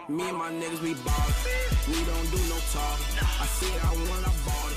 Me and my niggas, we ballin'. We don't do no talking. I said I want, I bought it.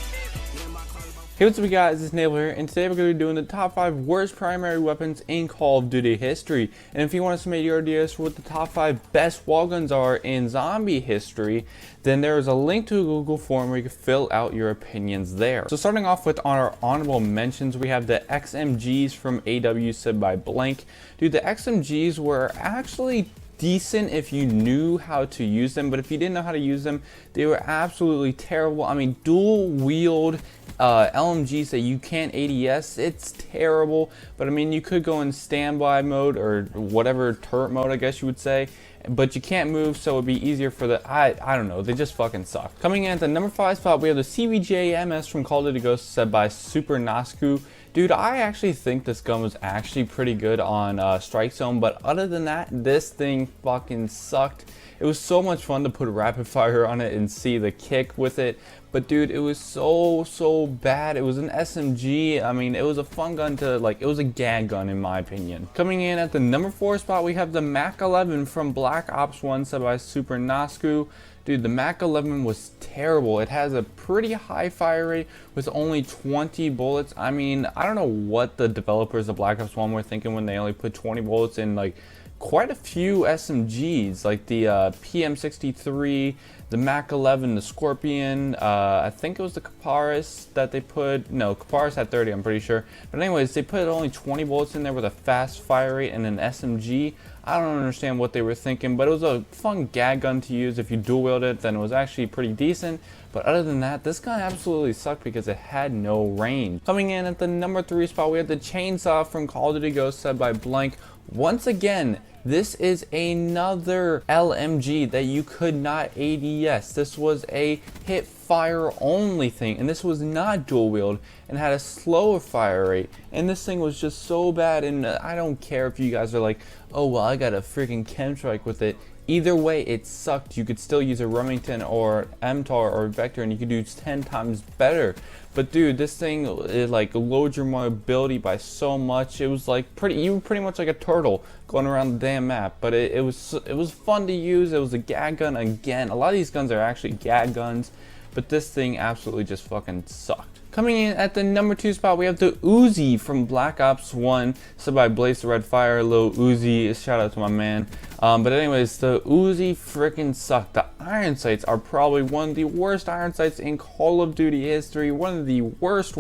Hey, what's up guys, it's Navelow here, and today we're going to be doing the top 5 worst primary weapons in Call of Duty history. And if you want to submit your ideas for what the top 5 best wall guns are in zombie history, then there is a link to a Google form where you can fill out your opinions there. So starting off with our honorable mentions, we have the XMGs from AW said by blank. Dude, the XMGs were actually decent if you knew how to use them, but if you didn't know how to use them, they were absolutely terrible. I mean, dual wield LMGs that you can't ADS, it's terrible. But I mean, you could go in standby mode or whatever turret mode, I guess you would say, but you can't move, so it'd be easier for the I don't know, they just fucking suck. Coming in at the number 5 spot, we have the CBJ MS from Call of Duty Ghosts said by Super Nasku. Dude, I actually think this gun was actually pretty good on Strike Zone, but other than that, this thing fucking sucked. It was so much fun to put rapid fire on it and see the kick with it, but dude, it was so bad. It was an SMG. I mean, it was a fun gun to, like, it was a gag gun in my opinion. Coming in at the number 4 spot, we have the Mac 11 from Black Ops 1 said by Super Nasku. Dude, the Mac 11 was terrible. It has a pretty high fire rate with only 20 bullets. I mean, I don't know what the developers of Black Ops 1 were thinking when they only put 20 bullets in, like, quite a few SMGs, like the PM63, the Mac 11, the Scorpion, I think it was the Kaparis that they put, no, Kaparis had 30, I'm pretty sure. But anyways, they put only 20 bullets in there with a fast fire rate and an SMG. I don't understand what they were thinking, but it was a fun gag gun to use. If you dual wield it, then it was actually pretty decent. But other than that, this gun absolutely sucked because it had no range. Coming in at the number 3 spot, we have the Chainsaw from Call of Duty Ghosts said by blank. Once again, this is another LMG that you could not ADS. This was a hip fire only thing, and this was not dual wield and had a slower fire rate, and this thing was just so bad. And I don't care if you guys are like, oh well, I got a freaking Chemstrike with it. Either way, it sucked. You could still use a Remington or MTAR or Vector and you could do 10 times better. But dude, this thing, it like loads your mobility by so much. It was like you were pretty much like a turtle going around the damn map. But it was fun to use. It was a gag gun again. A lot of these guns are actually gag guns, but this thing absolutely just fucking sucked. Coming in at the number 2 spot, we have the Uzi from Black Ops 1, said by Blaze the Red Fire. Lil Uzi, shout out to my man. But anyways, the Uzi freaking sucked. The iron sights are probably one of the worst iron sights in Call of Duty history. One of the worst.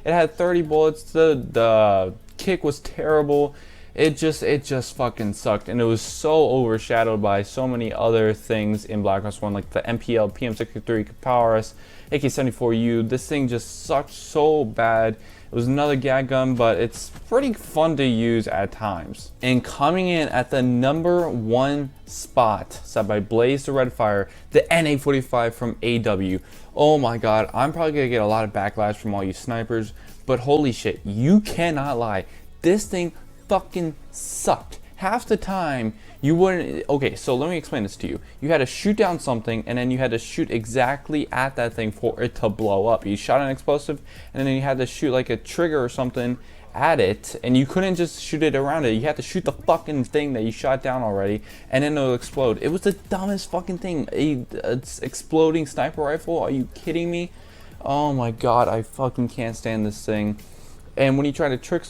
It had 30 bullets. The kick was terrible. It just fucking sucked, and it was so overshadowed by so many other things in Black Ops 1, like the MPL, PM63, Kaparis, AK-74U. This thing just sucked so bad. It was another gag gun, but it's pretty fun to use at times. And coming in at the number 1 spot, set by Blaze the Red Fire, the NA45 from AW. Oh my god, I'm probably gonna get a lot of backlash from all you snipers, but holy shit, you cannot lie. This thing fucking sucked. Half the time you wouldn't. Okay, so let me explain this to you. You had to shoot down something and then you had to shoot exactly at that thing for it to blow up. You shot an explosive and then you had to shoot like a trigger or something at it, and you couldn't just shoot it around it. You had to shoot the fucking thing that you shot down already and then it'll explode. It was the dumbest fucking thing. It's exploding sniper rifle. Are you kidding me? Oh my god, I fucking can't stand this thing. And when you try to trick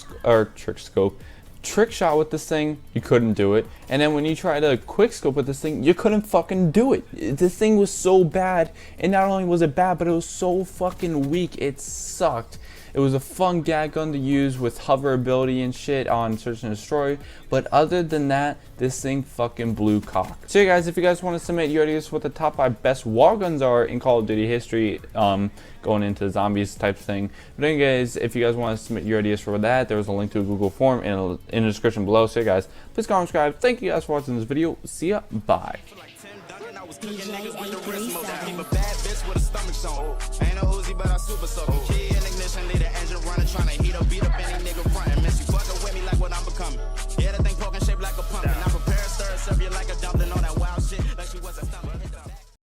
shot with this thing, you couldn't do it. And then when you try to quick scope with this thing, you couldn't fucking do it. This thing was so bad, and not only was it bad, but it was so fucking weak. It sucked. It was a fun gag gun to use with hover ability and shit on Search and Destroy, but other than that, this thing fucking blew cock. So yeah guys, if you guys want to submit your ideas for what the top 5 best wall guns are in Call of Duty history, going into zombies type thing. But anyways, if you guys want to submit your ideas for that, there was a link to a Google form in the description below. So yeah guys, please comment, subscribe. Thank you guys for watching this video. See ya, bye. Keep a bad bitch with a stomach song. Ain't no Uzi, but I super so.